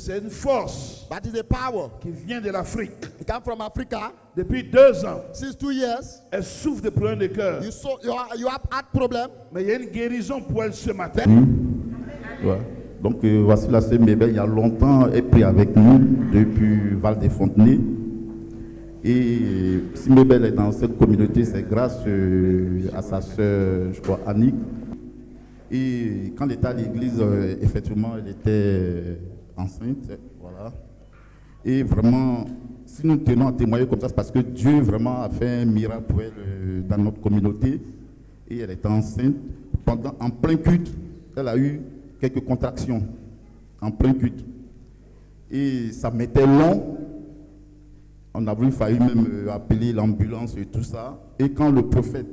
C'est une force That is a power. qui vient de l'Afrique. It comes from Africa. Depuis 2 ans, Since 2 years, elle souffre de problèmes de cœur. you have heart problem. Mais il y a une guérison pour elle ce matin. Ouais. Donc voici la sœur Mébel, il y a longtemps, elle prie avec nous depuis Val-des-Fontenay. Et si Mébel est dans cette communauté, c'est grâce à sa sœur, je crois, Annick. Et quand elle était à l'église, effectivement, elle était enceinte. Voilà. Et vraiment, si nous tenons à témoigner comme ça, c'est parce que Dieu vraiment a fait un miracle pour elle dans notre communauté. Et elle était enceinte. En plein culte, elle a eu quelques contractions. En plein culte. Et ça mettait long. On a failli même appeler l'ambulance et tout ça. Et quand le prophète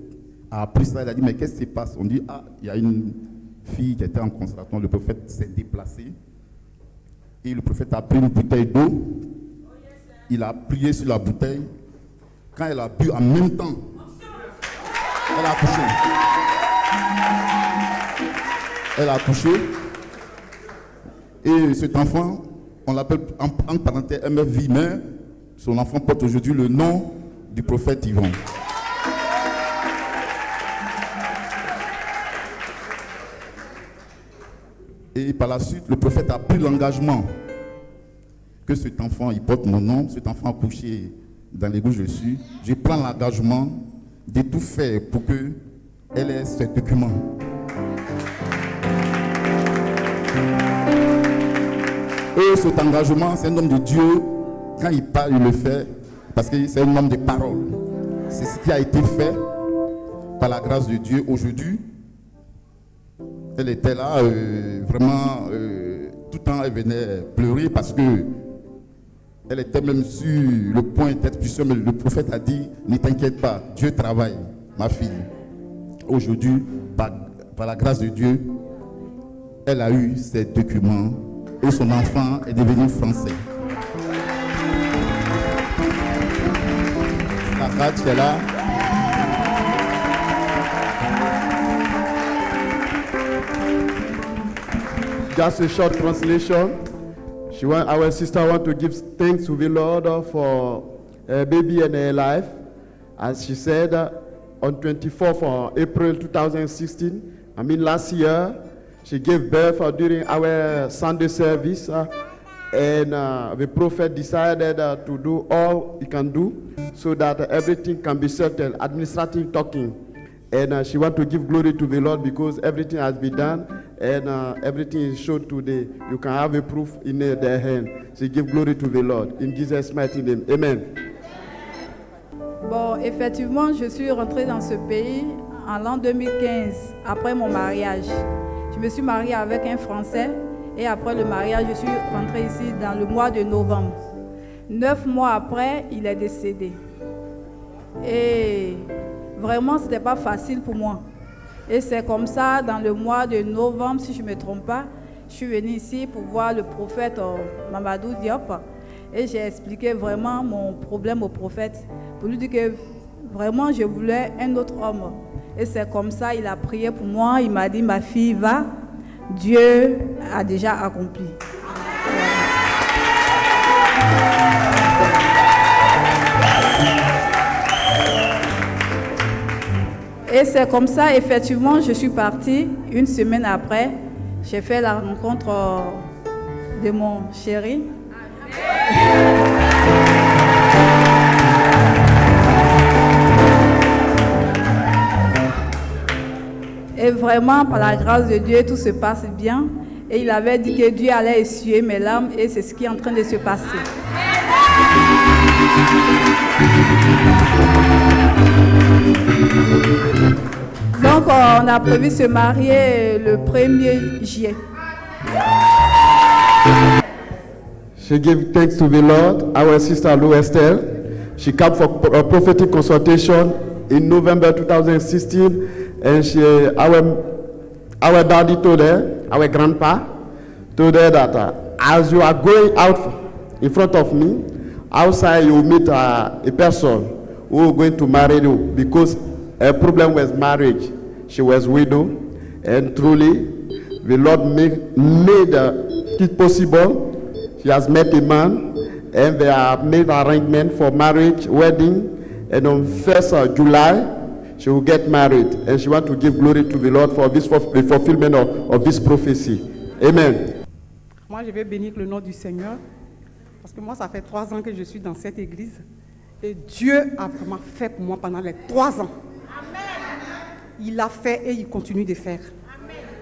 a appris ça, il a dit, mais qu'est-ce qui se passe? On dit, ah, il y a une fille qui était en contraction. Le prophète s'est déplacé. Et le prophète a pris une bouteille d'eau. Il a prié sur la bouteille. Quand elle a bu en même temps, elle a accouché. Elle a accouché. Et cet enfant, on l'appelle en parenthèse MFV, mais son enfant porte aujourd'hui le nom du prophète Yvon. Et par la suite, le prophète a pris l'engagement que cet enfant, il porte mon nom, cet enfant accouché dans l'église où je suis. Je prends l'engagement de tout faire pour qu'elle ait ce document. Et cet engagement, c'est un homme de Dieu. Quand il parle, il le fait parce que c'est un homme de parole. C'est ce qui a été fait par la grâce de Dieu aujourd'hui. Elle était là, vraiment, tout le temps, elle venait pleurer parce que elle était même sur le point d'être puissante, mais le prophète a dit, ne t'inquiète pas, Dieu travaille, ma fille. Aujourd'hui, par la grâce de Dieu, elle a eu ces documents et son enfant est devenu français. La carte est là. Just a short translation. Our sister want to give thanks to the Lord for her baby and her life. As she said, on 24th of April 2016, last year, she gave birth during our Sunday service. And the prophet decided to do all he can do so that everything can be settled, administrative talking. And she wants to give glory to the Lord because everything has been done and everything is shown today. You can have a proof in their hand. So give glory to the Lord. In Jesus' mighty name. Amen. Bon, effectivement, je suis rentrée dans ce pays en l'an 2015, après mon mariage. Je me suis mariée avec un Français et après le mariage, je suis rentrée ici dans le mois de novembre. 9 mois après, il est décédé. Et vraiment, ce n'était pas facile pour moi. Et c'est comme ça, dans le mois de novembre, si je ne me trompe pas, je suis venue ici pour voir le prophète Mamadou Diop. Et j'ai expliqué vraiment mon problème au prophète, pour lui dire que vraiment, je voulais un autre homme. Et c'est comme ça, il a prié pour moi. Il m'a dit, ma fille, va, Dieu a déjà accompli. Et c'est comme ça, effectivement, je suis partie. Une semaine après, j'ai fait la rencontre de mon chéri. Et vraiment, par la grâce de Dieu, tout se passe bien. Et il avait dit que Dieu allait essuyer mes larmes et c'est ce qui est en train de se passer. Donc, on a prévu de se marier le 1er juillet. She gave thanks to the Lord. Our sister Lou Estelle, she came for a prophetic consultation in November 2016, and our daddy told her, our grandpa told her that as you are going out in front of me, outside you will meet a person who is going to marry you because her problem was marriage. She was widow, and truly the Lord made it possible. She has met a man and they have made arrangement for marriage, wedding, and on 1st of July, she will get married. And she wants to give glory to the Lord for this, for the fulfillment of this prophecy. Amen. Moi, je vais bénir le nom du Seigneur, parce que moi, ça fait 3 ans que je suis dans cette église. Et Dieu a vraiment fait pour moi pendant les 3 ans. Il a fait et il continue de faire.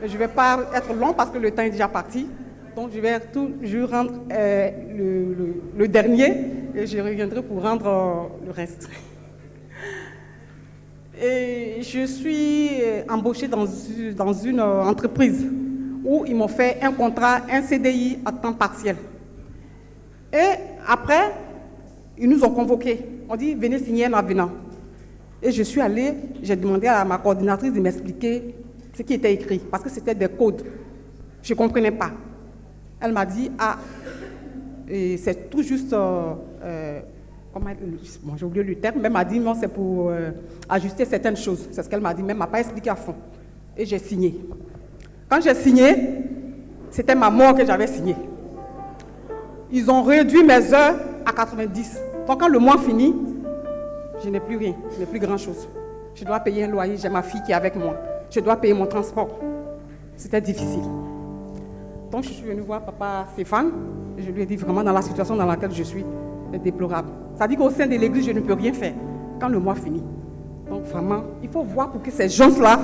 Mais je ne vais pas être long parce que le temps est déjà parti. Donc, je vais toujours rendre le dernier et je reviendrai pour rendre le reste. Et je suis embauchée dans une entreprise où ils m'ont fait un contrat, un CDI à temps partiel. Et après, ils nous ont convoqués. On dit, venez signer un avenant. Et je suis allée, j'ai demandé à ma coordinatrice de m'expliquer ce qui était écrit, parce que c'était des codes. Je ne comprenais pas. Elle m'a dit, c'est tout juste, j'ai oublié le terme, mais elle m'a dit, non, c'est pour ajuster certaines choses. C'est ce qu'elle m'a dit, mais elle ne m'a pas expliqué à fond. Et j'ai signé. Quand j'ai signé, c'était ma mort que j'avais signé. Ils ont réduit mes heures à 90. Donc quand le mois finit, je n'ai plus rien, je n'ai plus grand-chose. Je dois payer un loyer, j'ai ma fille qui est avec moi. Je dois payer mon transport. C'était difficile. Donc je suis venue voir papa Stéphane et je lui ai dit vraiment dans la situation dans laquelle je suis, c'est déplorable. Ça dit qu'au sein de l'église, je ne peux rien faire quand le mois finit. Donc vraiment, il faut voir pour que ces gens-là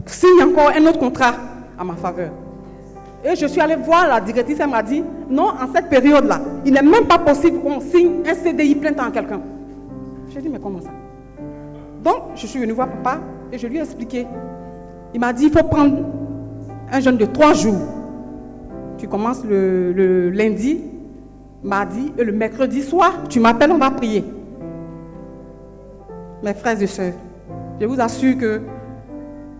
signent encore un autre contrat à ma faveur. Et je suis allée voir la directrice, elle m'a dit, non, en cette période-là, il n'est même pas possible qu'on signe un CDI plein temps à quelqu'un. J'ai dit, mais comment ça? Donc, je suis venue voir papa et je lui ai expliqué. Il m'a dit, il faut prendre un jeûne de 3 jours. Tu commences le lundi, mardi et le mercredi soir, tu m'appelles, on va prier. Mes frères et sœurs, je vous assure que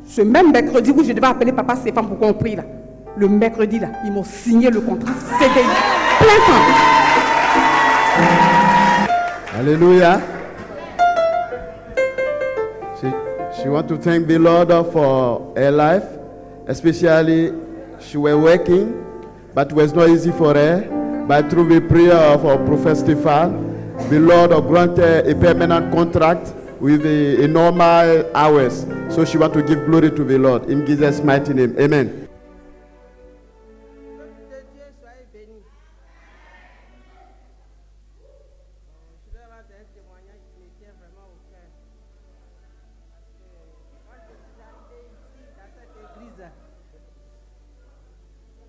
ce même mercredi où je devais appeler papa Stéphane pour qu'on prie là, le mercredi là, ils m'ont signé le contrat CDI plein temps. Hallelujah. She wants to thank the Lord for her life, especially she was working, but it was not easy for her. But through the prayer of our Prophet Stephen, the Lord granted a permanent contract with a normal hours. So she wants to give glory to the Lord in Jesus' mighty name. Amen.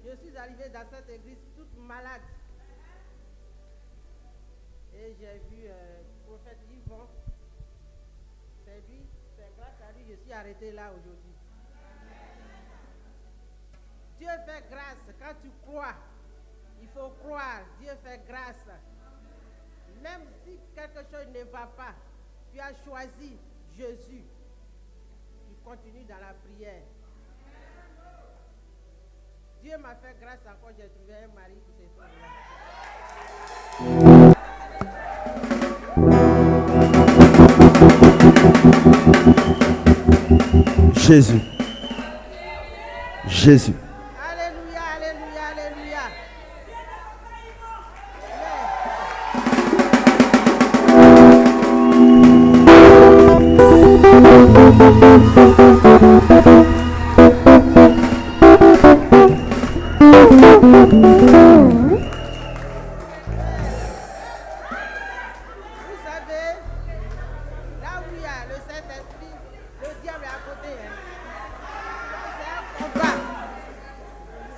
Je suis arrivée dans cette église toute malade. Et j'ai vu le prophète Yvon. C'est lui, c'est grâce à lui que je suis arrêtée là aujourd'hui. Dieu fait grâce. Quand tu crois, il faut croire. Dieu fait grâce. Même si quelque chose ne va pas, tu as choisi Jésus. Tu continues dans la prière. Dieu m'a fait grâce encore, j'ai trouvé un mari qui s'est trouvé là. Jésus. Jésus. Alléluia, alléluia, alléluia. Vous savez, là où il y a le Saint-Esprit, le diable est à côté. C'est un combat.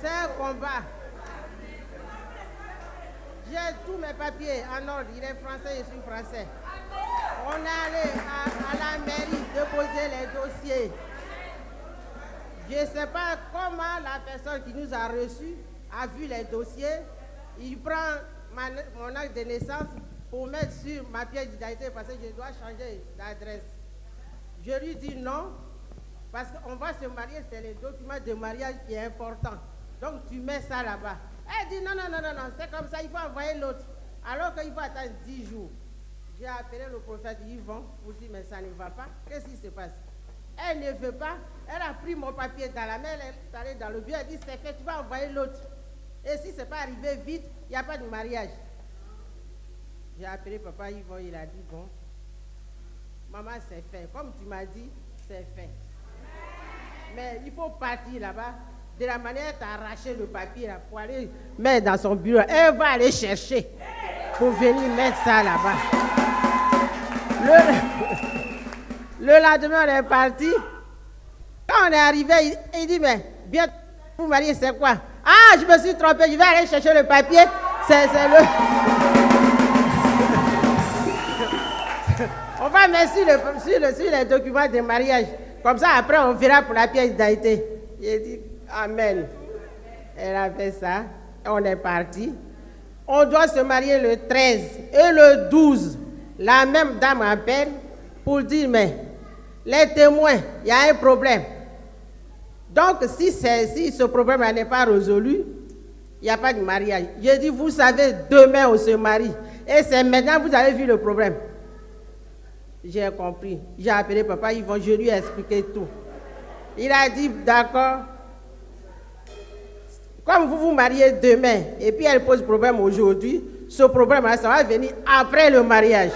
C'est un combat. J'ai tous mes papiers en ordre. Il est français, je suis français. On est allé à la mairie déposer les dossiers. Je ne sais pas comment la personne qui nous a reçus a vu les dossiers. Il prend mon acte de naissance pour mettre sur ma pièce d'identité parce que je dois changer d'adresse. Je lui dis non, parce qu'on va se marier, c'est le document de mariage qui est important. Donc tu mets ça là-bas. Elle dit non, c'est comme ça, il faut envoyer l'autre. Alors qu'il faut attendre 10 jours. J'ai appelé le prophète Yvon pour dire mais ça ne va pas. Qu'est-ce qui se passe? Elle ne veut pas. Elle a pris mon papier dans la main, elle est allée dans le bureau, elle dit c'est fait, tu vas envoyer l'autre. Et si ce n'est pas arrivé vite, il n'y a pas de mariage. J'ai appelé papa Yvon, il a dit, bon, maman, c'est fait. Comme tu m'as dit, c'est fait. Mais il faut partir là-bas. De la manière d'arracher le papier là, pour aller mettre dans son bureau. Elle va aller chercher pour venir mettre ça là-bas. Le lendemain, on est parti. Quand on est arrivé, il dit, mais bien, vous marier, c'est quoi? Ah, je me suis trompé, je vais aller chercher le papier. C'est le... On va mettre sur les documents de mariage. Comme ça, après, on verra pour la pièce d'identité. J'ai dit, amen. Elle a fait ça. On est parti. On doit se marier le 13 et le 12. La même dame appelle pour dire, mais les témoins, il y a un problème. Donc, si ce problème n'est pas résolu, il n'y a pas de mariage. Je dis, vous savez, demain on se marie. Et c'est maintenant que vous avez vu le problème. J'ai compris. J'ai appelé papa Yvon, je lui ai expliqué tout. Il a dit, d'accord. Comme vous vous mariez demain, et puis elle pose problème aujourd'hui, ce problème-là, ça va venir après le mariage.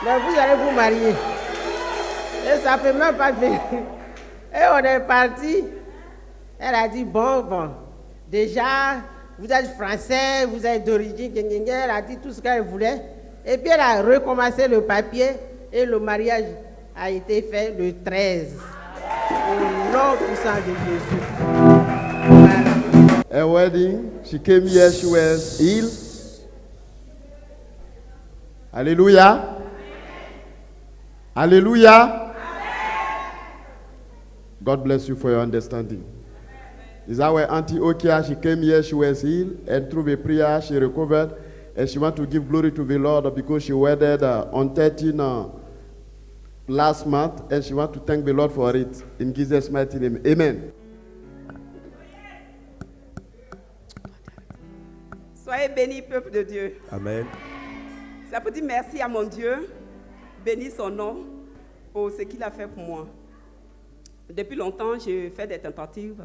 Mais vous allez vous marier. Et ça ne peut même pas venir. Et on est parti. Elle a dit, bon, déjà, vous êtes français, vous êtes d'origine, elle a dit tout ce qu'elle voulait. Et puis elle a recommencé le papier et le mariage a été fait le 13. Au nom du sang de Jésus. Voilà. A wedding, she came here, she was healed. Hallelujah. Hallelujah. God bless you for your understanding. Is that where Auntie Okia, she came here, she was healed, and through the prayer, she recovered, and she want to give glory to the Lord because she wedded on 13 last month, and she want to thank the Lord for it. In Jesus' mighty name, amen. Soyez bénis, peuple de Dieu. Amen. Ça peut dire merci à mon Dieu, bénis son nom pour ce qu'il a fait pour moi. Depuis longtemps, j'ai fait des tentatives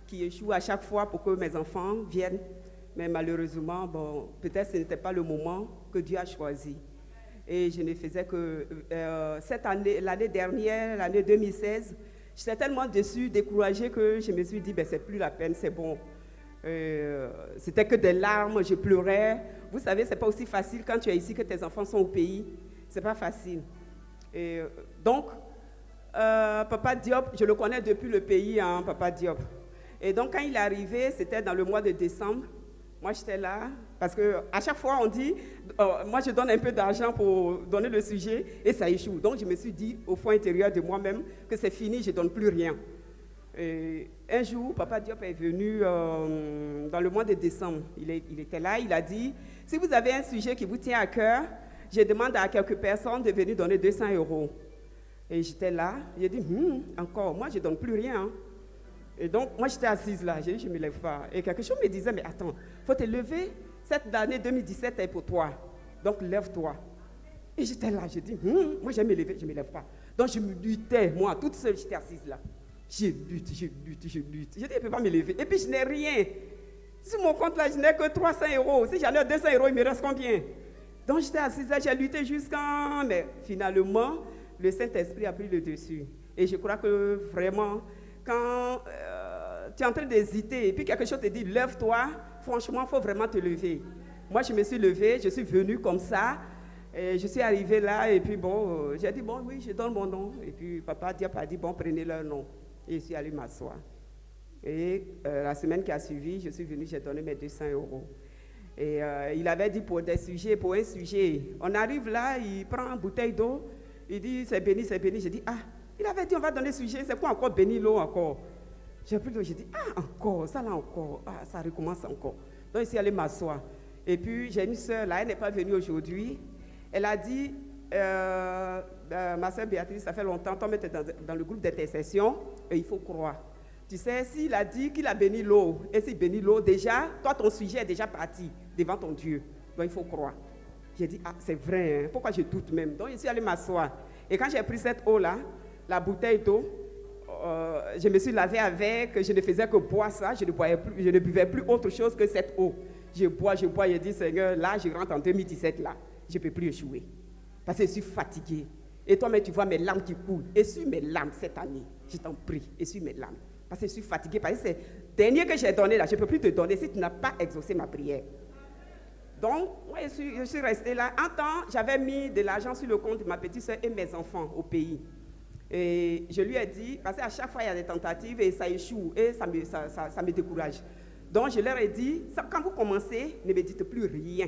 qui échouent à chaque fois pour que mes enfants viennent. Mais malheureusement, bon, peut-être ce n'était pas le moment que Dieu a choisi. Et je ne faisais que cette année, l'année dernière, l'année 2016, j'étais tellement déçue, découragée que je me suis dit, ben, c'est plus la peine, c'est bon. C'était que des larmes, je pleurais. Vous savez, c'est pas aussi facile quand tu es ici que tes enfants sont au pays. C'est pas facile. Et, donc, Papa Diop, je le connais depuis le pays, hein, Papa Diop. Et donc, quand il est arrivé, c'était dans le mois de décembre. Moi, j'étais là, parce qu'à chaque fois, on dit, moi, je donne un peu d'argent pour donner le sujet, et ça échoue. Donc, je me suis dit, au fond intérieur de moi-même, que c'est fini, je ne donne plus rien. Et un jour, Papa Diop est venu dans le mois de décembre. Il était là, il a dit, si vous avez un sujet qui vous tient à cœur, je demande à quelques personnes de venir donner 200 €. Et j'étais là, j'ai dit, encore, moi je ne donne plus rien. Hein. Et donc, moi j'étais assise là, j'ai dit, je ne me lève pas. Et quelque chose me disait, mais attends, il faut te lever, cette année 2017 est pour toi. Donc, lève-toi. Et j'étais là, j'ai dit, moi je vais me lever, je ne me lève pas. Donc, je me luttais, moi, toute seule, j'étais assise là. Je lutte. J'ai dit, je ne peux pas me lever. Et puis, je n'ai rien. Sur mon compte là, je n'ai que 300 €. Si j'en ai 200 €, il me reste combien? Donc, j'étais assise là, j'ai lutté jusqu'à... Mais finalement, le Saint-Esprit a pris le dessus. Et je crois que vraiment, quand tu es en train d'hésiter et puis quelque chose te dit, lève-toi, franchement, il faut vraiment te lever. Moi, je me suis levée, je suis venue comme ça, et je suis arrivée là, et puis bon, j'ai dit, bon, oui, je donne mon nom. Et puis Papa Diop a dit, bon, prenez leur nom. Et je suis allée m'asseoir. Et la semaine qui a suivi, je suis venue, j'ai donné mes 200 €. Et il avait dit pour un sujet. On arrive là, il prend une bouteille d'eau, il dit, c'est béni, c'est béni. J'ai dit, ah, il avait dit, on va donner sujet, c'est quoi encore béni l'eau encore? J'ai pris l'eau, j'ai dit, ah, encore, ça là encore, ah, ça recommence encore. Donc, je suis allée m'asseoir. Et puis, j'ai une soeur là, elle n'est pas venue aujourd'hui. Elle a dit, ma soeur Béatrice, ça fait longtemps, toi, tu es dans le groupe d'intercession, et il faut croire. Tu sais, s'il a dit qu'il a béni l'eau, et s'il bénit l'eau, déjà, toi, ton sujet est déjà parti devant ton Dieu. Donc, il faut croire. J'ai dit, ah, c'est vrai, hein? Pourquoi je doute même? Donc, je suis allée m'asseoir. Et quand j'ai pris cette eau-là, la bouteille d'eau, je me suis lavé avec, je ne faisais que boire ça, je ne buvais plus autre chose que cette eau. Je bois, je dis Seigneur, là je rentre en 2017 là, je ne peux plus échouer. Parce que je suis fatiguée. Et toi-même tu vois mes larmes qui coulent. Essuie mes larmes cette année, je t'en prie, essuie mes larmes. Parce que je suis fatiguée, parce que c'est le dernier que j'ai donné là, je ne peux plus te donner si tu n'as pas exaucé ma prière. Donc, moi, je suis restée là. En temps, j'avais mis de l'argent sur le compte de ma petite soeur et mes enfants au pays. Et je lui ai dit, parce qu'à chaque fois, il y a des tentatives et ça échoue, et ça me décourage. Donc, je leur ai dit, quand vous commencez, ne me dites plus rien.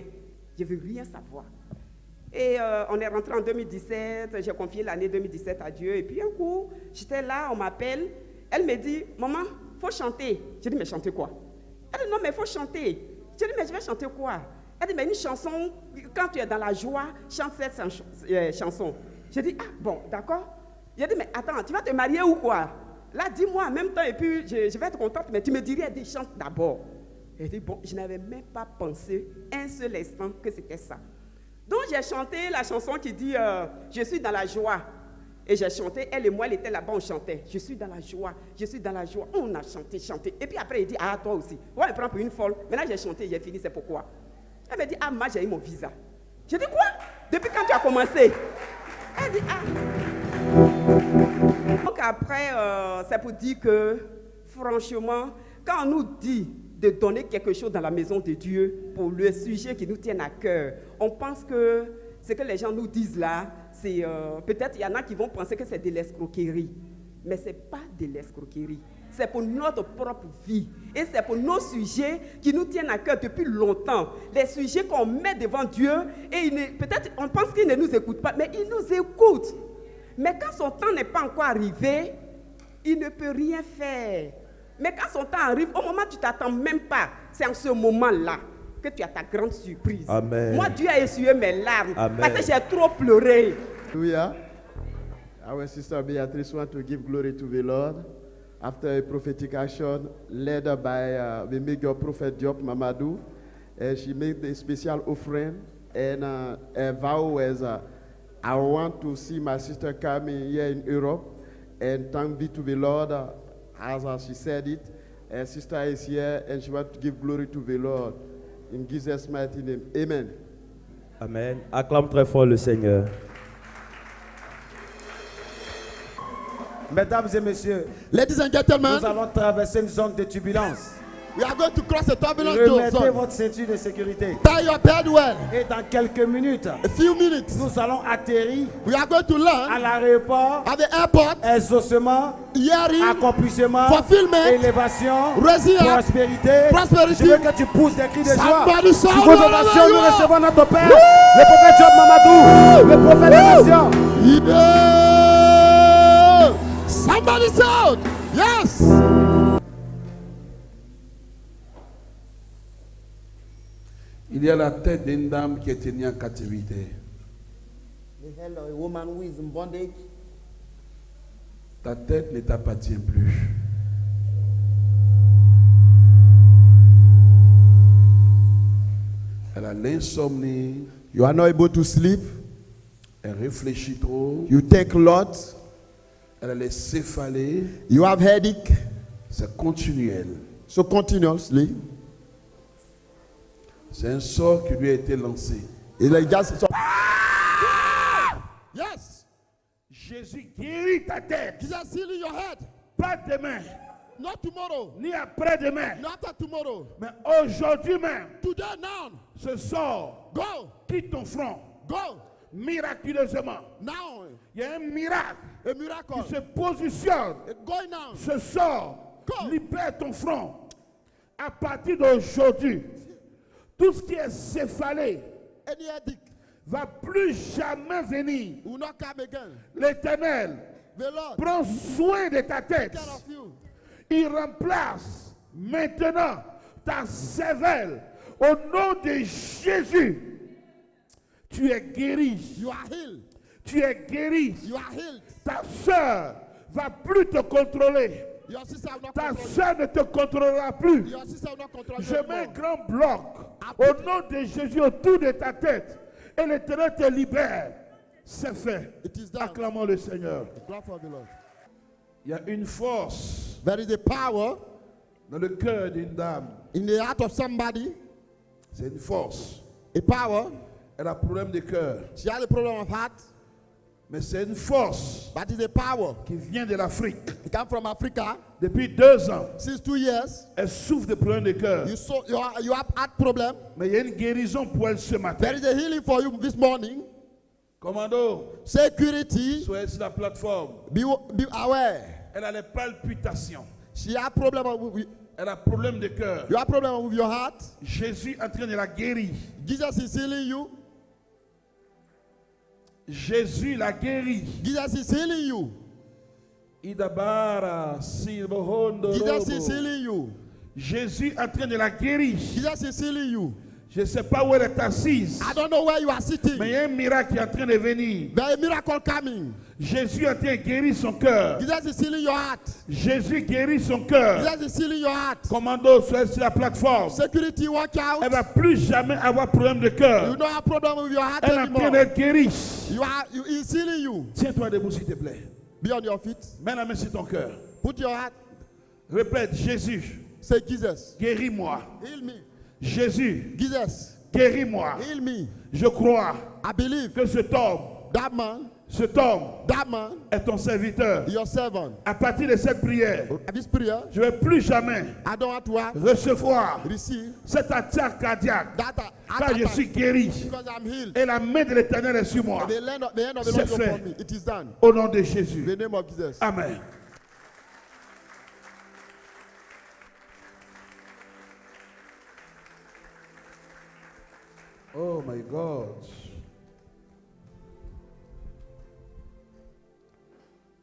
Je ne veux rien savoir. Et on est rentré en 2017, j'ai confié l'année 2017 à Dieu. Et puis, un coup, j'étais là, on m'appelle. Elle me dit, maman, il faut chanter. Je dis, mais chanter quoi? Elle dit, non, mais il faut chanter. Je dis, mais je vais chanter quoi? Elle dit, mais une chanson, quand tu es dans la joie, chante cette chanson. Je dis, ah bon, d'accord. Je dis, mais attends, tu vas te marier ou quoi? Là, dis-moi en même temps, et puis je vais être contente, mais tu me dirais, dis, chante d'abord. Elle dit, bon, je n'avais même pas pensé un seul instant que c'était ça. Donc, j'ai chanté la chanson qui dit, je suis dans la joie. Et j'ai chanté, elle et moi, elle était là-bas, on chantait. Je suis dans la joie, je suis dans la joie. On a chanté, chanté. Et puis après, il dit, ah, toi aussi. On me prend pour une folle. Maintenant, j'ai chanté, j'ai fini, c'est pourquoi. Elle me dit, ah, moi, j'ai eu mon visa. Je dis, quoi? Depuis quand tu as commencé? Elle dit, ah. Donc après, c'est pour dire que, franchement, quand on nous dit de donner quelque chose dans la maison de Dieu pour le sujet qui nous tient à cœur, on pense que ce que les gens nous disent là, c'est peut-être il y en a qui vont penser que c'est de l'escroquerie. Mais ce n'est pas de l'escroquerie. C'est pour notre propre vie. Et c'est pour nos sujets qui nous tiennent à cœur depuis longtemps. Les sujets qu'on met devant Dieu, et peut-être on pense qu'il ne nous écoute pas, mais il nous écoute. Mais quand son temps n'est pas encore arrivé, il ne peut rien faire. Mais quand son temps arrive, au moment où tu ne t'attends même pas, c'est en ce moment-là que tu as ta grande surprise. Amen. Moi, Dieu a essuyé mes larmes. Amen. Parce que j'ai trop pleuré. Hallelujah. Our sister Beatrice wants to give glory to the Lord after a prophetic action led by the major prophet Diop Mamadou. She made a special offering, and her vow was, I want to see my sister coming here in Europe, and thank be to the Lord, as she said it. Her sister is here, and she wants to give glory to the Lord. In Jesus' mighty name, amen. Amen. Acclame très fort le Seigneur. Mesdames et messieurs, Ladies and gentlemen, nous allons traverser une zone de turbulence. we are going to cross a turbulent Remettez zone. votre ceinture de sécurité. Tie your bed well. Et dans quelques minutes, A few minutes, nous allons atterrir we are going to à land l'aéroport. at the airport, Exaucement, hearing, accomplissement, fulfillment, élévation, raising up, prospérité. prosperity. Je veux que tu pousses des cris de joie. Somebody Sous shout vos ovations, nous hallelujah. recevons notre Père, le prophète Diop Mamadou, le prophète des nations. Yeah. Somebody shout. Yes. Il y a la tête d'une dame qui est tenue en captivité. The head of a woman who is in bondage. Ta tête ne t'appartient plus. Elle a l'insomnie, You are not able to sleep. elle réfléchit trop, You take a lot. elle a les céphalées, You have headache. c'est continuel. So continuously. C'est un sort qui lui a été lancé. It's like just so. Yes. Jésus guérit ta tête, Jesus healing your head. pas demain, Not tomorrow. ni après-demain, Not after tomorrow. mais aujourd'hui même. Today now. Ce sort Go. quitte ton front Go. miraculeusement. Now. Il y a un miracle A miracle. qui se positionne. Going now. Ce sort Go. libère ton front. À partir d'aujourd'hui, tout ce qui est céphalé Any headache va plus jamais venir. will not come again. L'Éternel The Lord prend soin de ta tête. take care of you. Il remplace maintenant ta cervelle au nom de Jésus. Tu es guéri. You are healed. Tu es guéri. You are healed. Ta soeur va plus te contrôler. Your sister will not Ta control soeur ne te contrôlera plus. you. Your sister will not control Je you mets un anymore. grand bloc au nom de Jésus autour de ta tête. Et l'Éternel te libère. C'est fait. It is done. Acclamons le Seigneur. Glad for the Lord. Il y a une force There is a power dans le cœur d'une dame. in the heart of somebody, C'est une force. a power. Elle a un problème de cœur. She has a problem of heart, Mais c'est une force but it's a power. qui vient de l'Afrique. It comes from Africa. Depuis 2 ans, Since 2 years, elle souffre de problèmes de cœur. you have heart problem. Mais il y a une guérison pour elle ce matin. There is a healing for you this morning. Commando, Security, soyez sur la plateforme. be aware. Elle a les palpitations. She has problem with, Elle a problème de cœur. you have problem with your heart. Jésus est en train de la guérir. Jesus is healing you. Jésus la guérit. Jesus is healing you. Idabara, Silbohondo, Jesus is Robo. healing you. Jésus est en train de la guérir. Jesus is healing you. Je ne sais pas où elle est assise, I don't know where you are sitting. mais il y a un miracle qui est en train de venir. There is a miracle coming. Jésus est en train de guérir son cœur. Jesus is healing your heart. Jésus guérit son cœur. Jesus is healing your heart. Commando, soyez sur la plateforme. Security, watch out. Elle ne va plus jamais avoir problème de You cœur. don't have problem with your heart Elle est en train anymore. d'être guérie. He's healing you. Tiens-toi debout s'il te plaît. Be on your feet. Mets la main sur ton cœur. Put your heart. Répète, Jésus, Say, Jesus, guéris-moi. heal me. Jésus, Jesus, guéris-moi. heal me. Je crois I believe que cet homme that man est ton serviteur. your servant. À partir de cette prière, This prayer, je ne vais plus jamais I don't want to have, recevoir receive cette attaque cardiaque. that Car je suis guéri. because I'm healed. Et la main de l'Éternel est sur moi. The hand of the Lord C'est is fait. upon me. It is done. Au nom de In Jésus. the name of Jesus. Amen. Oh my God.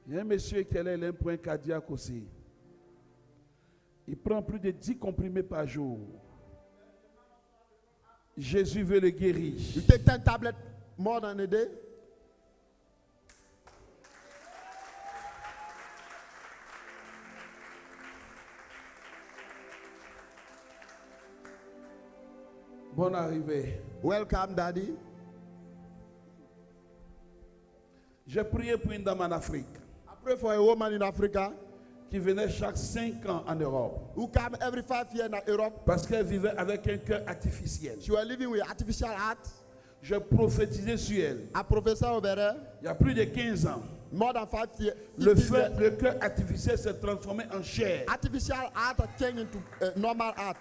Il y a un monsieur qui a un point cardiaque aussi. Il prend plus de 10 comprimés par jour. Jésus veut le guérir. You take 10 tablets more than a day. Bonne arrivée. Welcome, Daddy. J'ai prié pour une dame en Afrique I pray for a woman in Africa qui venait chaque 5 ans en Europe who come every 5 years in Europe. parce qu'elle vivait avec un cœur artificiel. She was living with artificial heart. Je prophétisais sur elle. A professor over there, Il y a plus de 15 ans. more than 5 years. Le cœur artificiel s'est transformé en chair. Artificial heart changed into normal heart.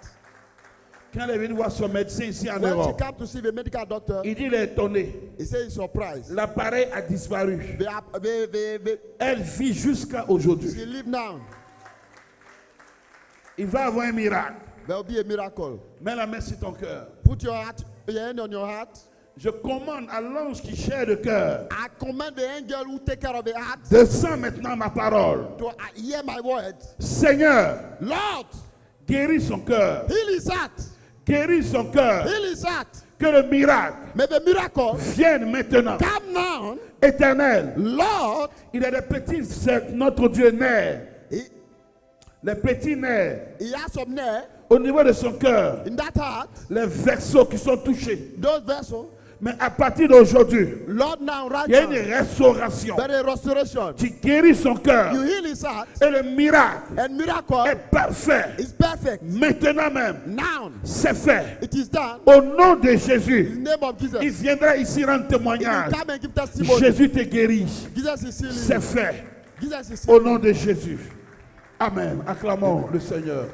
Quand elle est venue voir son médecin ici en When she Europe, came to see the medical doctor, il dit qu'il est étonné. he said he's surprised. L'appareil a disparu. They Elle vit jusqu'à aujourd'hui. she live now. Il va avoir un miracle. There will be a miracle. Mets la main sur ton cœur. Put your hand on your heart. Je commande à l'ange qui cherche le cœur. I command the angel who take care of the heart Descends maintenant ma parole. to hear my word. Seigneur, Lord, guéris son cœur. heal his heart. Guéris son cœur. Heal his heart. Que le miracle May the miracle vienne maintenant. come now. Éternel, Lord, il y a des petits, c'est notre Dieu nerfs. Les petits nerfs he has some nerve au niveau de son cœur. in that heart. Les vaisseaux qui sont touchés. Those vessels. Mais à partir d'aujourd'hui, Lord, now right il y a now, une restauration. there is restoration. Tu guéris son cœur. You heal his heart, Et le miracle and miracle est parfait. is perfect. Maintenant même, Now c'est fait. it is done. Au nom de In Jésus, the name of Jesus. il viendra ici rendre He will témoignage. come and give testimony. Jésus te guérit. Jesus is healing C'est you. fait. Jesus is Au healing nom de Jésus. Amen. Acclamons le Seigneur.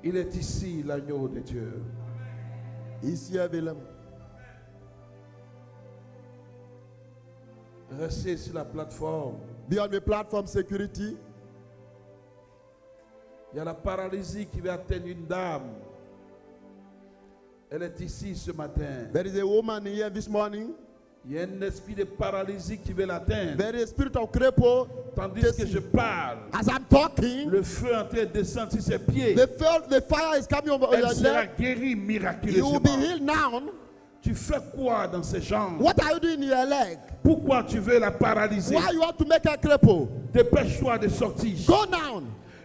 Il est ici l'agneau de Dieu. you. He's here, Willem. Restez sur la plateforme. Be on the platform security. Il y a la paralysie qui va atteindre une dame. Elle est ici ce matin. There is a woman here this morning. Il y a un esprit de paralysie qui veut l'atteindre. There is a spirit of cripple. Tandis que je parle, As I'm talking, le feu est en train de descendre sur ses pieds. the fire is coming over Elle your sera leg. guérie You will be miraculeusement. healed now. Tu fais quoi dans ces jambes? What are you doing in your leg? Pourquoi tu veux la paralyser? Why you want to make her cripple? Dépêche-toi de sortir. Go now.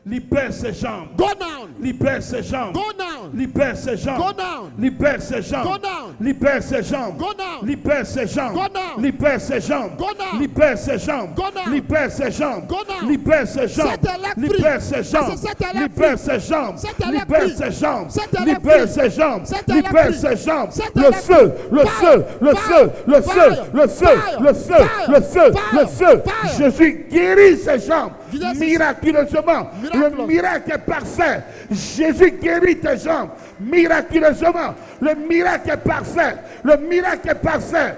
Libère ses jambes. Go down. Libère ses jambes. Go down. Libère ses jambes. Go down. Libère ses jambes. Go down. Libère ses jambes. Go down. Libère ses jambes. Go down. Libère ses jambes. Go down. Libère ses jambes. Go down. Libère ses jambes. Go down. Libère ses jambes. Set her leg free. Libère ses jambes. Set her leg Libère free. ses jambes. Set her leg Libère free. ses jambes. Set her leg Libère free. ses jambes. Set her leg Libère free. ses jambes. Set her Le leg feu, free. le Fire. feu, le Fire. feu, le feu, Fire. le feu, Fire. le feu, Fire. le feu, Fire. le feu. Fire. Jésus guérit ses jambes Jesus is- miraculeusement. Le Miraculous. miracle est parfait. Jésus guérit tes jambes miraculeusement. Le miracle est parfait. Le miracle est parfait.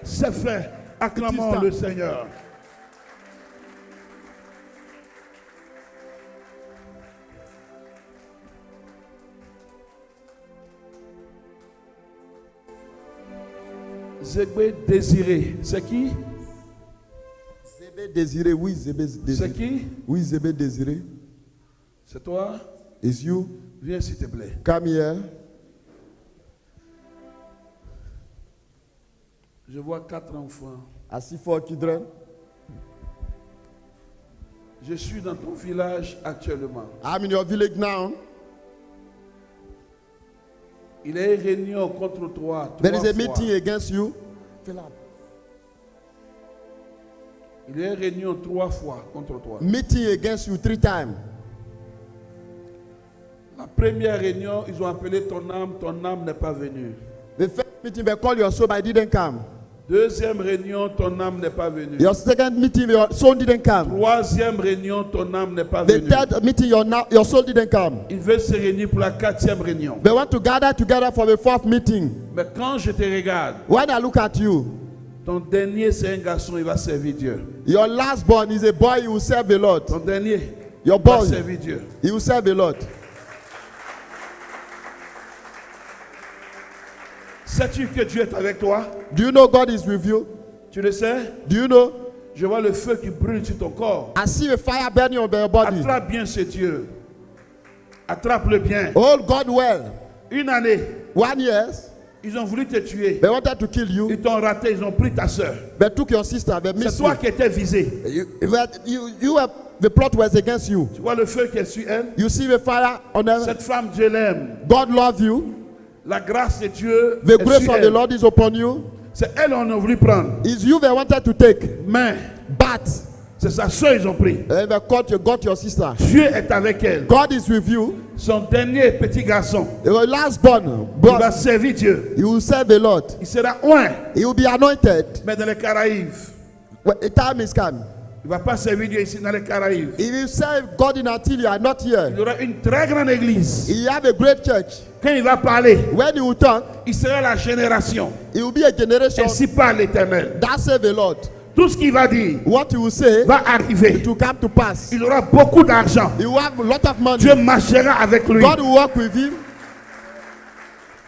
C'est fait. Acclamons done. le Seigneur. Zébé désiré. C'est qui? Zébé désiré, oui, Zébé C'est désiré. qui? Oui, Zébé désiré. C'est toi? It's you. Viens s'il te plaît. Come here. Je vois 4 enfants. I see 4 children. Je suis dans ton village actuellement. I'm in your village now. Il y a une réunion contre toi. There is a 3 fois. meeting against you. Fill up. Il y a une réunion 3 fois contre toi. Meeting against you 3 times. La première réunion, ils ont appelé ton âme n'est pas venue. The first meeting they call your soul, but I didn't come. Deuxième réunion, ton âme n'est pas venue. Your second meeting, your soul didn't come. Troisième réunion, ton âme n'est pas The venue. third meeting, your soul didn't come. Ils veulent se réunir pour la 4e réunion. They want to gather together for the 4th meeting. Mais quand je te regarde, When I look at you, ton dernier c'est un garçon, il va servir Dieu. your last born is a boy, he will serve the Lord. Ton dernier Your va boy, servir Dieu. he will serve the Lord. Sais-tu que Dieu est avec toi? Do you know God is with you? Tu le sais? Do you know? Je vois le feu qui brûle sur ton corps. I see a fire burning on your body. Attrape bien ce Dieu. Attrape-le bien. Hold God well. Une année, 1 year, ils ont voulu te tuer. they wanted to kill you. Ils t'ont raté, ils ont pris ta soeur. They took your sister. They C'est missed toi you. qui étais visé. The plot was against you. Tu vois le feu qui est sur elle? You see the fire on her. Cette femme, Dieu l'aime. God love you. La grâce de Dieu The est grace sur of the elle. Lord is upon you. C'est elle qu'on a voulu prendre. It's you they wanted to take. Mais But c'est sa soeur ils ont pris. they got your sister. Dieu est avec elle. God is with you. Son dernier petit garçon, Your last born, il va servir Dieu. he will serve the Lord. Il sera oint, He will be anointed. mais dans les Caraïbes. When the time is come. Il ne va pas servir Dieu ici dans les Caraïbes. He will serve God until you are not here. Il y aura une très grande église. He have a great church. Quand il va parler, When he will talk, il sera la génération. it will be a generation. Ainsi parle l'Éternel. That serve the Lord. Tout ce qu'il va dire What he will say va arriver. to come to pass. Il aura beaucoup d'argent. He will have a lot of money. Dieu marchera avec lui. God will work with him.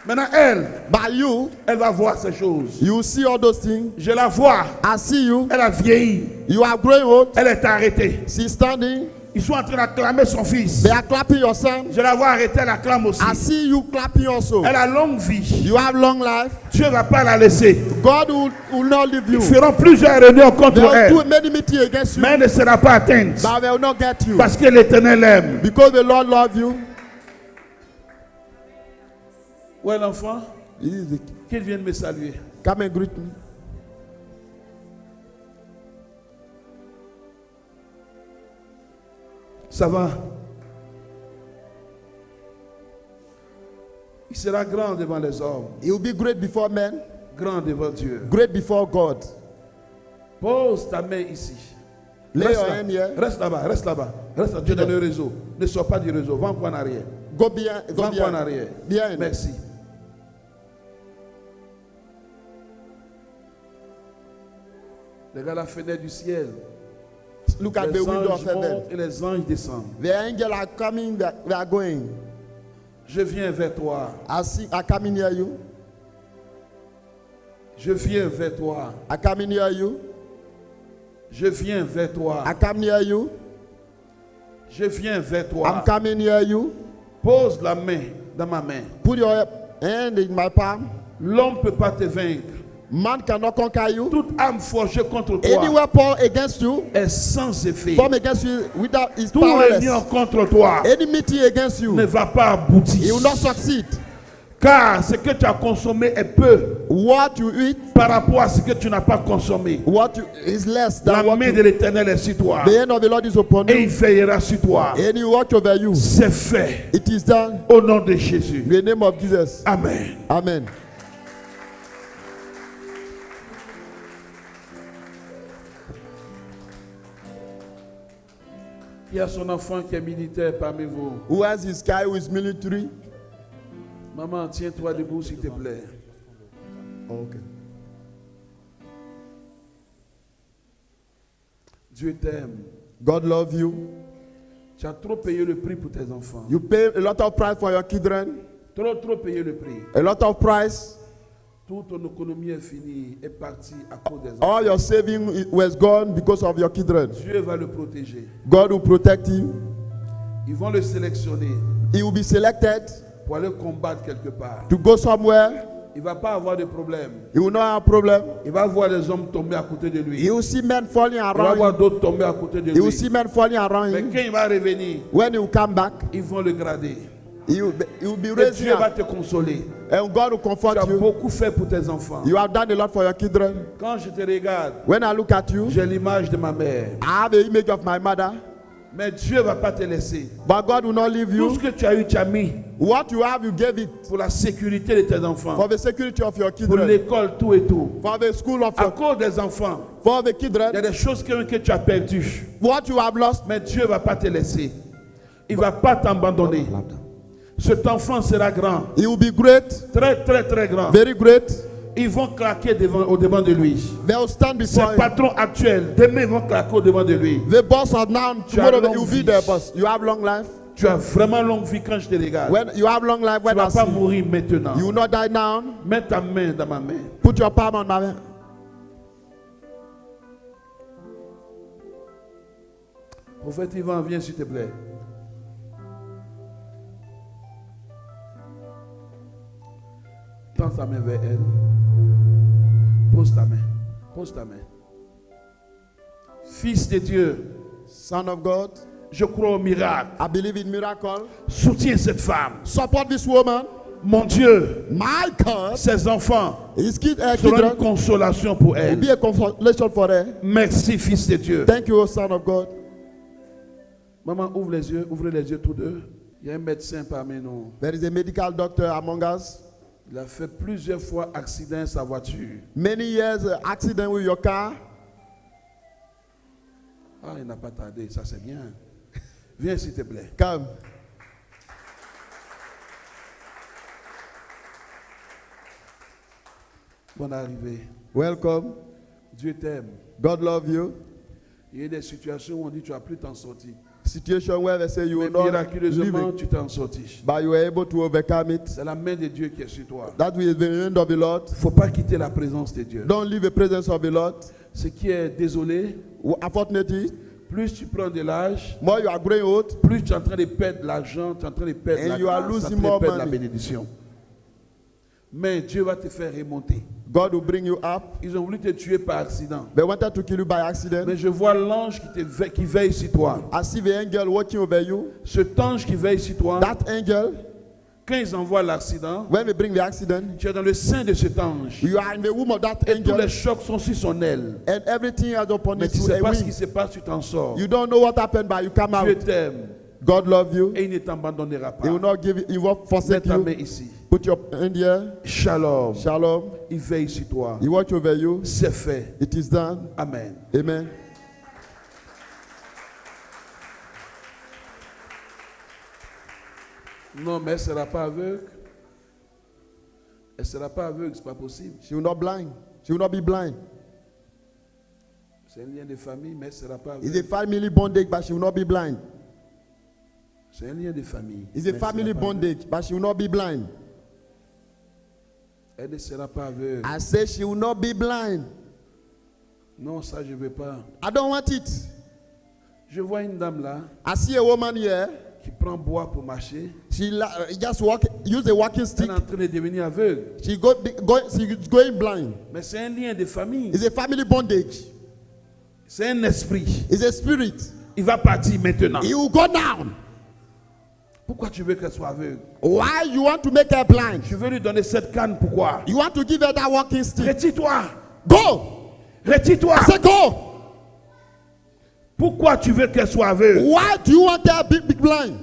Maintenant, elle, But you, elle va voir ces choses. you will see all those things. Je la vois. I see you. Elle a vieilli. You are growing old. Elle est arrêtée. She's standing. Ils sont en train d'acclamer son fils. They are clapping your son. Je la vois arrêter, elle acclame aussi. I see you clapping also. Elle a longue vie. You have long life. Dieu ne va pas la laisser. God will not leave you. Ils feront plusieurs réunions They contre will elle. do many meetings against you. Mais elle ne sera pas atteinte. But they will not get you. Parce que l'Éternel l'aime. Because the Lord loves you. Où est l'enfant? He is the- Qu'il vienne me saluer. Come and greet me. Ça va? Il sera grand devant les hommes. He will be great before men, Grand devant Dieu. great before God. Pose ta main ici. Lay Reste your là. hand here. Reste là-bas, reste là-bas. Reste là. Dieu dans le réseau. Ne sors pas du réseau. Va encore en arrière. Go behind. Va Go encore en behind. arrière. Behind. Merci. Regarde la fenêtre du ciel. Look at Les the window anges of heaven. montent et les anges descendent. The angels are coming. They are going. Je viens vers toi. I come in near you. Je viens vers toi. I come in near you. Je viens vers toi. I come near you. Je viens vers I'm toi. coming near you. Pose la main dans ma main. Put your hand in my palm. L'homme ne peut pas te vaincre. Man cannot conquer you. Toute âme forgée contre Any toi weapon against you, est sans effet. form against you, without is Tout powerless. réunion contre toi Any meeting against you, ne va pas aboutir. it will not succeed. Car ce que tu as consommé est peu What you eat, par rapport à ce que tu n'as pas consommé. what you, is less La than what main you, de l'Éternel est sur toi. the hand of the Lord is upon Et il you, veillera sur toi. and he watch over you. C'est fait. It is done Au nom de Jésus. in the name of Jesus. Amen. Amen. Il y a son enfant qui est militaire parmi vous. Who has his guy who is military? Maman, tiens-toi debout s'il te plaît. Okay. Dieu t'aime. God love you. Tu as trop payé le prix pour tes enfants. You pay a lot of price for your children. Trop payé le prix. A lot of price. Toute ton économie est finie, est partie à cause des enfants. All your saving was gone because of your children. Dieu va le protéger. God will protect him. Ils vont le sélectionner He will be selected pour aller combattre quelque part. to go somewhere. Il ne va pas avoir de problème. He will not have problem. Il va voir des hommes tomber à côté de lui. He will see men falling Il va around voir him. d'autres tomber à côté de He will lui. see men falling around Mais him. quand il va revenir, When he will come back, ils vont le grader. he will be Et raising Dieu va up. te consoler. And God will Tu comfort as you. beaucoup fait pour tes enfants. You have done a lot for your children. Quand je te regarde, When I look at you, j'ai l'image de ma mère. I have the image of my mother. Mais Dieu ne va pas te laisser. But God will not leave Tout you. ce que tu as eu, tu as mis What you have, you gave it pour la sécurité de tes enfants. for the security of your Pour children. l'école, tout et tout. For the school of À your, cause des enfants, for the il y a children. des choses que tu as perdues. What you have lost, Mais Dieu ne va pas te laisser. Il ne va pas t'abandonner. Cet enfant sera grand. he will be great, Très grand. very great. Ils vont claquer au-devant de lui. They will stand Ses before him. patrons actuels, demain, ils vont claquer au-devant de lui. The boss of now, Tu as tomorrow long you will be vie. the boss. You have long life. Tu as vraiment longue vie quand je te regarde. When you have long life, Tu when ne I vas pas see you, mourir maintenant. you will not die now. Mets ta main dans ma main. Put your palm on my hand. Prophète Ivan, viens s'il te plaît. Tends ta main vers elle. Pose ta main. Pose ta main. Fils de Dieu, Son of God, je crois au miracle. I believe in miracle. Soutiens cette femme. Support this woman. Mon Dieu, My God, ses enfants his seront une children consolation pour will elle. be a consolation for her. Merci, Fils de Dieu. Thank you, Son of God. Maman, ouvre les yeux, ouvrez les yeux tous deux. Il y a un médecin parmi nous. There is a medical doctor among us. Il a fait plusieurs fois accident sa voiture. Many years accident with your car. Ah, il n'a pas tardé, ça c'est bien. Viens s'il te plaît. Come. Bonne arrivée. Welcome. Dieu t'aime. God love you. Il y a des situations où on dit tu ne vas plus t'en sortir. Situation where they say you Mais will not miraculeusement, live it, tu t'en sortis. but you were able to overcome it. C'est la main de Dieu qui est sur toi. That is the hand of the Lord. Il ne faut pas quitter la présence de Dieu. Don't leave the presence of the Lord. Ce qui est désolé, Unfortunately, plus tu prends de l'âge, more you are growing old, plus tu es en train de perdre l'argent, tu es en train de perdre And la you are grâce, tu es en losing train de more perdre la money. bénédiction. Mais Dieu va te faire remonter. God will bring you up. Ils ont voulu te tuer par accident. They wanted to kill you by accident. Mais je vois l'ange qui veille sur toi. I see the angel watching over you. Cet ange qui veille sur toi, That angel, quand ils envoient l'accident, when we bring the accident, tu es dans le sein de cet ange. you are in the womb of that Et tous angel, les chocs sont sur son aile. and everything is upon Mais tu ne his sais pas ce qui wing. se passe, tu t'en sors. You don't know what happened, but you come Dieu out. t'aime God love you. et il ne t'abandonnera pas. He will not give you, he won't Mets forsake ta main you. ici. Put your hand here. Shalom. Shalom. Il veille sur toi. He watch over you. C'est fait. It is done. Amen. Amen. Non, mais elle ne sera pas aveugle. Elle ne sera pas aveugle, ce n'est pas possible. She will not blind. She will not be blind. C'est un lien de famille, mais elle ne sera pas It's a aveugle. family bondage, but she will not be blind. C'est un lien de famille. It's mais a elle sera family pas bondage, but she will not be blind. aveugle. Elle ne sera pas aveugle. I say she will not be blind. Non, ça, je ne veux pas. I don't want it. Je vois une dame là I see a woman here qui prend bois pour marcher, She just use a walking elle stick. est en train de devenir aveugle. She's going blind. Mais c'est un lien de famille. It's a family bondage. C'est un esprit. It's a spirit. Il va partir maintenant. He will go down. Pourquoi tu veux qu'elle soit aveugle? Why you want to make her blind? Je veux lui donner cette canne. Pourquoi? You want to give her that walking stick? Retire-toi. Go. Retire-toi. I say go. Pourquoi tu veux qu'elle soit aveugle? Why do you want her big blind?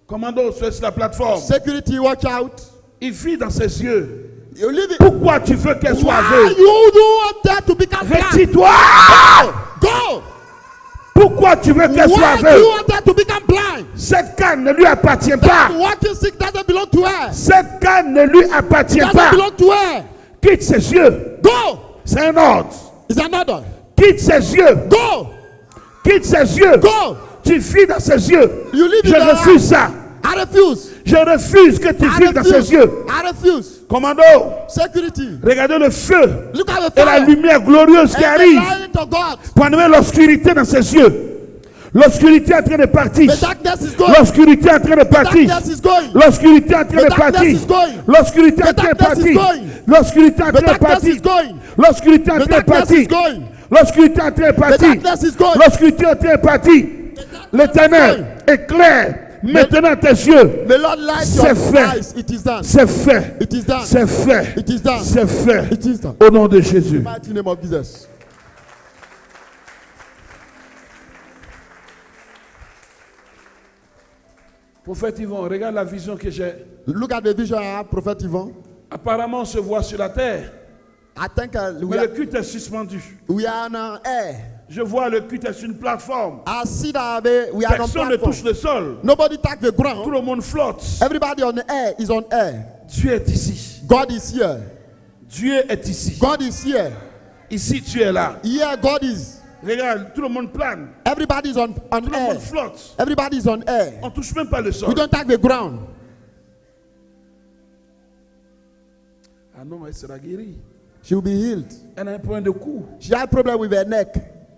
Commando sur la plateforme. Security, watch out. Il vit dans ses yeux. You leave it. Pourquoi tu veux qu'elle soit Why aveugle? you do want her to become blind? Retire-toi. Go. Pourquoi tu veux qu'elle soit Why do you aveugle? want her to become blind? Cette canne ne lui appartient pas. That walking stick doesn't belong to her. Cette canne ne lui appartient Doesn't pas. belong to her. Quitte ses yeux. Go. C'est un ordre. It's an order. Quitte ses yeux. Go. Quitte ses yeux. Go. Tu vis dans ses yeux. You leave Je it there. refuse ça. I refuse. Je refuse que tu I vives dans ses refuse. yeux. I refuse. Commando, Security. regardez le feu Look at the et la fire. lumière glorieuse qui And the arrive light of God. pour enlever l'obscurité dans ses yeux. L'obscurité est en train de partir. The darkness is going. L'obscurité est en train de The partir. darkness is going. L'obscurité est en train The de darkness partir. is going. L'obscurité est en The train de darkness is partir. going. L'obscurité est en The train de darkness partir. is going. L'obscurité est en The train de darkness is partir. going. L'obscurité est en train de The partir. darkness is going. L'obscurité est en train de partir. L'éternel éclaire maintenant tes yeux. May Lord light C'est your fait. eyes. It is done. C'est fait. It is done. C'est fait. It is done. C'est fait. It is done. Au nom de Jésus. Mighty name of Jesus. Prophète Yvon, regarde la vision que j'ai. Look at the vision I have, Prophet Yvon. Apparemment, on se voit sur la terre. I think Mais le culte est suspendu. we are on air. Je vois le culte est sur une plateforme. I see that we are on Personne ne touche platform. le sol. Nobody touch the Tout ground. le monde flotte. Everybody on the air is on air. Dieu est ici. God is here. Dieu est ici. God is here. Ici, tu es là. Here God is. Regarde, tout le monde plane. Everybody is on Tout le air. monde flotte. Everybody is on air. On ne touche même pas le sol. We don't touch the ground. Ah non, elle sera guérie. She will be healed. Elle a un problème de cou. She has a problem with her neck.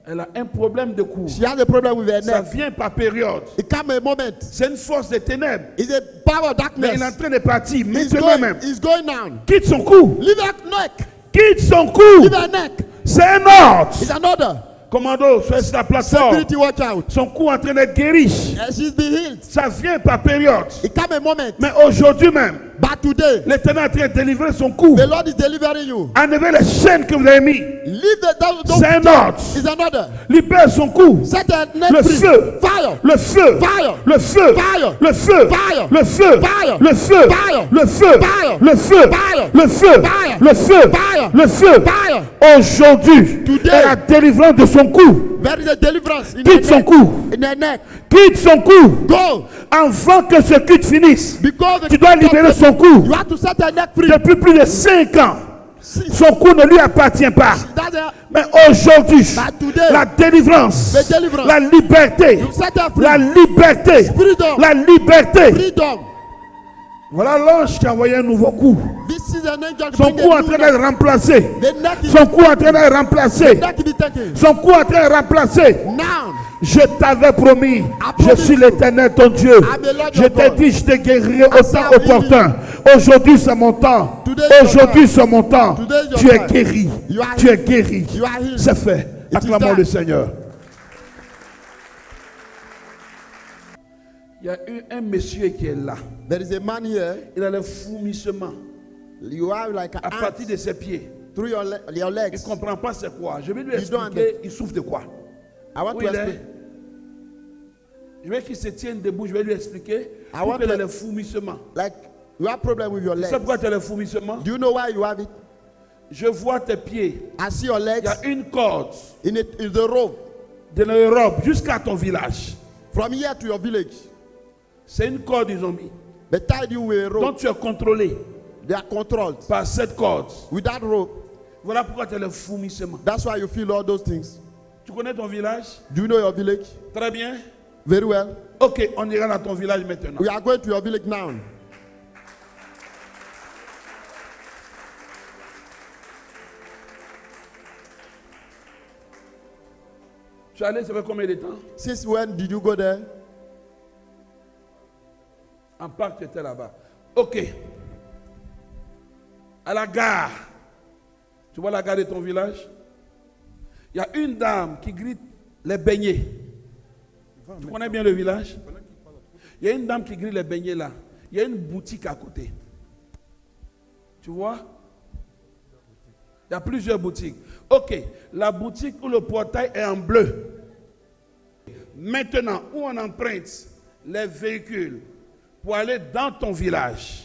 Elle a un problème de cou. She has a problem with her Ça neck. vient par période. It comes a moment. C'est une force des ténèbres. It's a power of Mais il est en darkness. train de partir. It's Maintenant même. going, it's going down. Quitte son cou. Leave her neck. Quitte son cou. Leave her neck. C'est un ordre. It's an order. Commando, sois sur la plateforme. Security, watch out. Son cou est en train d'être guéri. And she's been healed. Ça vient par période. It comes a moment. Mais aujourd'hui même, But today, l'Éternel est en train de délivrer son cou. the Lord is delivering you. Enlevez les chaînes que vous avez mis. Leave the C'est un ordre. It's an order. Libère son cou. Set her neck Le free. feu. Fire. Le feu. Fire. Le feu. Fire. Le feu. Fire. Le feu. Fire. Le feu. Fire. Le feu. Fire. Le feu. Fire. Le feu. Fire. Le feu. Fire. Le feu. Fire. Aujourd'hui, Today. est la délivrance de son cou. There is a deliverance in her Quitte son neck. cou. In her neck. Quitte son cou. Go. Avant que ce culte finisse, Because the tu dois libérer son cou. You have to set her neck free. Depuis plus de 5 ans, son cou ne lui appartient pas. That's a, Mais aujourd'hui, But today, la délivrance, the deliverance, la liberté, you set her free. la liberté, Freedom. la liberté. Freedom. Voilà l'ange qui a envoyé un nouveau coup. This is an angel Son bringing cou est en a train new d'être neck. remplacé. The neck is, Son cou est en train d'être remplacé. neck is taken. Son cou est en train de remplacer. Now, Je t'avais promis, je promise suis l'Éternel ton Dieu. I'm the Lord Je your t'ai God. dit, je te guérirai au temps shall heal opportun. Aujourd'hui, c'est mon temps. Today is your Aujourd'hui, time. c'est mon temps. Today is your Tu es time. guéri. You are Tu es healed. guéri. You are healed. C'est fait. It is Acclamons done. le Seigneur. Il y a eu un monsieur qui est là. there is a man here. Il a le fourmissement You have like à an partir ant de ses pieds. through your Il ne legs. comprend pas c'est quoi. Je vais lui You don't expliquer, il souffre de quoi. I want Où to il est? explain. Je vais qu'il se tienne debout, je vais lui expliquer. I Pour want qu'il ait to- le fourmissement. Like you have problem with your Tu sais legs. pourquoi tu as le fourmissement? Do you know why you have it? Je vois tes pieds. I see your Il legs y a une corde in the rope de l'Europe jusqu'à ton village. from here to your village. C'est une corde ils ont mis. They tied you with a rope. Donc tu es contrôlé They are controlled par cette corde. with that rope. Voilà pourquoi tu as le fourmissement. That's why you feel all those things. Tu connais ton village? Do you know your village? Très bien. Very well. Ok, on ira dans ton village maintenant. We are going to your village now. Tu es allé, ça fait combien de temps? Since when did you go there? En Pâques, tu étais là-bas. Ok. À la gare. Tu vois la gare de ton village? Il y a une dame qui grille les beignets. Tu connais bien le village? Il y a une dame qui grille les beignets là. Il y a une boutique à côté. Tu vois? Il y a plusieurs boutiques. Ok. La boutique où le portail est en bleu. Maintenant, où on emprunte les véhicules pour aller dans ton village.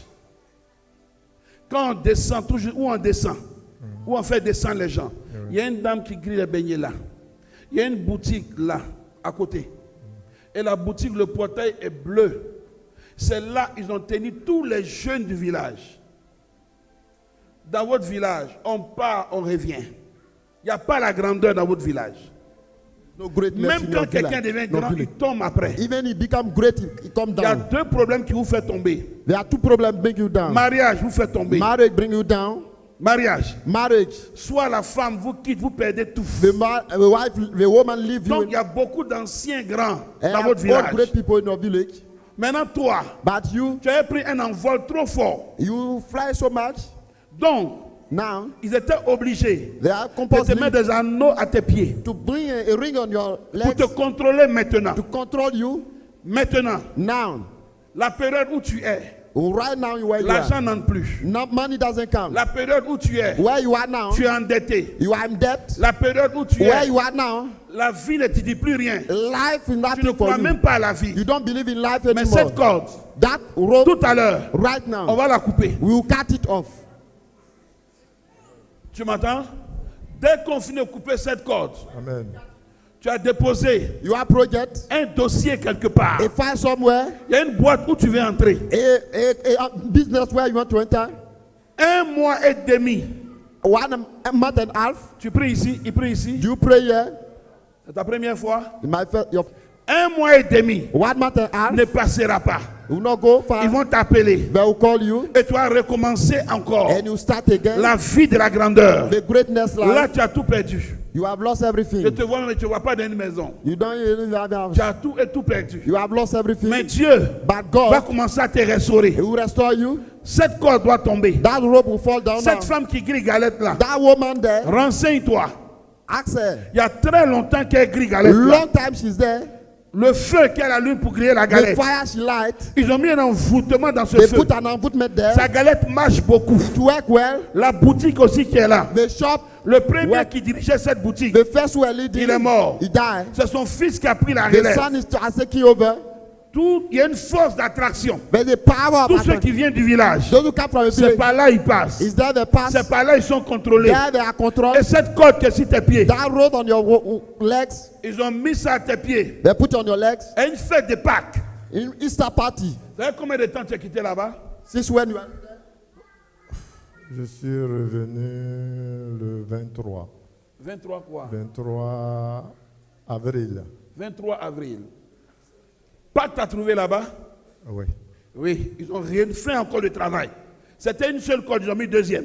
Quand on descend, toujours où on descend, où on fait descendre les gens, il y a une dame qui grille les beignets là. Il y a une boutique là, à côté. Et la boutique, le portail est bleu. C'est là ils ont tenu tous les jeunes du village. Dans votre village, on part, on revient. Il n'y a pas la grandeur dans votre village. No greatness Même in quand your quelqu'un village. devient No grand, il village. tombe après. Even he become great, he come Il y a down. deux problèmes qui vous font tomber. There are two problems bring you down. Mariage vous fait tomber. Marriage bring you down. Mariage. Marriage. Soit la femme vous quitte, vous perdez tout. The wife, the woman leave you. Donc il y a beaucoup d'anciens grands And dans votre all village. great people in your village. Maintenant toi, But you, tu as pris un envol trop fort. you fly so much. Donc, Now, ils étaient obligés they are de te compulsory mettre des anneaux à tes pieds to bring a ring on your pour legs te contrôler maintenant. to control you. Maintenant, Now, la période où tu es, right now where you l'argent are, n'entre plus. no, money doesn't come. La période où tu es, Where you are now, tu es endetté. you are in debt. La période où tu Where es, you are now, la vie ne te dit plus rien. life is Tu ne nothing for crois you. même pas à la vie. You don't believe in life Mais cette anymore. corde, That rope tout à l'heure, right on now, va la couper. we will cut it off. Tu m'entends? Dès qu'on finit de couper cette corde, Amen. tu as déposé You have project, un dossier quelque part. a file somewhere, Il y a une boîte où tu veux entrer. a business where you want to enter. 1 mois et demi. 1 month and a half. Tu pries ici, il prie ici. Do you pray here? C'est ta première fois. My first, your 1 mois et demi 1 month and a half. ne passera pas. You will not go far. Ils vont t'appeler. They will call you Et tu vas recommencer encore and you start again. la vie de la grandeur. The greatness Là, life. tu as tout perdu. You have lost Je everything. te vois, mais tu ne vois pas dans une maison. You don't even have a house. Tu as tout et tout perdu. You have lost everything. Mais Dieu But va God, commencer à te restaurer. He will restore you. Cette corde doit tomber. That rope will fall down now. Cette femme qui grille galette là, That woman there, renseigne-toi. ask her. Il y a très longtemps qu'elle grille galette là. Long time she's there. Le feu qu'elle allume pour griller la The galette. fire she light. Ils ont mis un envoûtement dans ce They feu. put an envoûtement there. Sa galette marche beaucoup. To work well. La boutique aussi qui est là. The shop, Le premier Ouais. qui dirigeait cette boutique, the first one leading, il est mort. he died. C'est son fils qui a pris la The relève. son is taking over. Tout, il y a une force d'attraction. But the power of Tous ceux attraction. qui viennent du village, Those who come from the c'est village, par là ils passent. is there the pass? C'est par là ils sont contrôlés. There they are controlled. Et cette corde qui est sur tes pieds, That rope on your legs, ils ont mis ça à tes pieds. they put on your legs. Et une fête de Pâques. In Easter party, Vous savez combien de temps tu as quitté là-bas? since when you are Je suis revenu le 23. 23 quoi? 23 avril. 23 avril. Pâques t'as trouvé là-bas? Oui. Oui, ils ont fait encore le travail. C'était une seule corde, ils ont mis deuxième.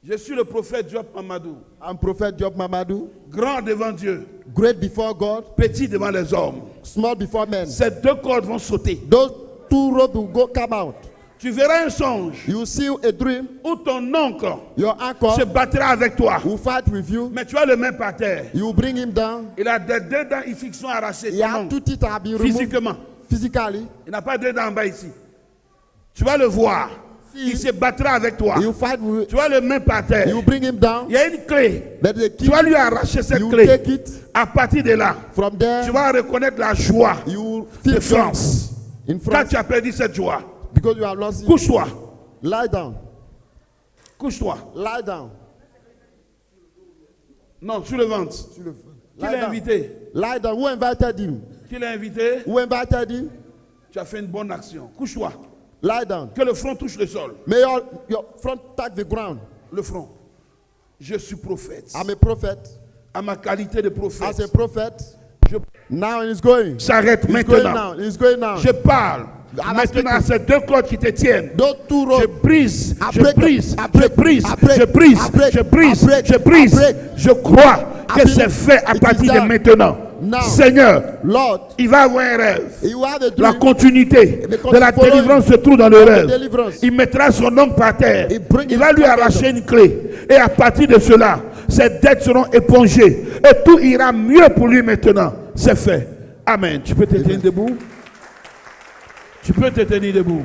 Je suis le prophète Job Mamadou. I'm Prophet Job Mamadou, Grand devant Dieu, great before God, petit devant les hommes. small before men. Ces deux cordes vont sauter. Those two ropes will come out. Tu verras un songe You see a dream, où ton oncle your se uncle battra avec toi. will fight with you. Mais tu as le main par terre. You will bring him down. Il a des deux dents ici qui sont arrachées. He ton has oncle. two teeth have been removed Physiquement. physically. Il n'a pas deux dents en bas ici. Tu vas le voir. Il se battra avec toi. You fight with. Tu as le main par terre. You bring him down. Il y a une clé. But the Tu key, vas lui arracher cette you clé. take it À partir de là, from there. tu vas reconnaître la joie You de feel France. in Quand France tu as perdu cette joie, because you have lost it. couche-toi. Lie down. Couche-toi. Lie down. Non, sur le ventre. Qui Lie l'a down. invité? Lie down. Who invited him? Qui l'a invité? Who invited him? Tu as fait une bonne action. Couche-toi. Lie down. Que le front touche le sol. May your front touch the ground. Le front. Je suis prophète. I'm a prophet. À ma qualité de As prophète, a prophet. je Now he's going. s'arrête He's going maintenant. now. He's going now. Je parle I'm maintenant à speaking. ces deux cordes qui te tiennent. Those two Je ropes. brise, I je break brise, them. I je break, brise, I break, je brise, I break, je brise, I break, je brise. I break. Je crois I que believe c'est fait à it is partir de done. maintenant. Now, Seigneur, Lord, il va avoir un rêve. you have a La dream. continuité de la délivrance se trouve dans le rêve. Deliverance. Il mettra son oncle par terre. bring Il his va lui pocket arracher up. une clé. Et à partir de cela, ses dettes seront épongées. Et tout ira mieux pour lui maintenant. C'est fait. Amen. Tu peux te tenir debout? Tu peux te tenir debout.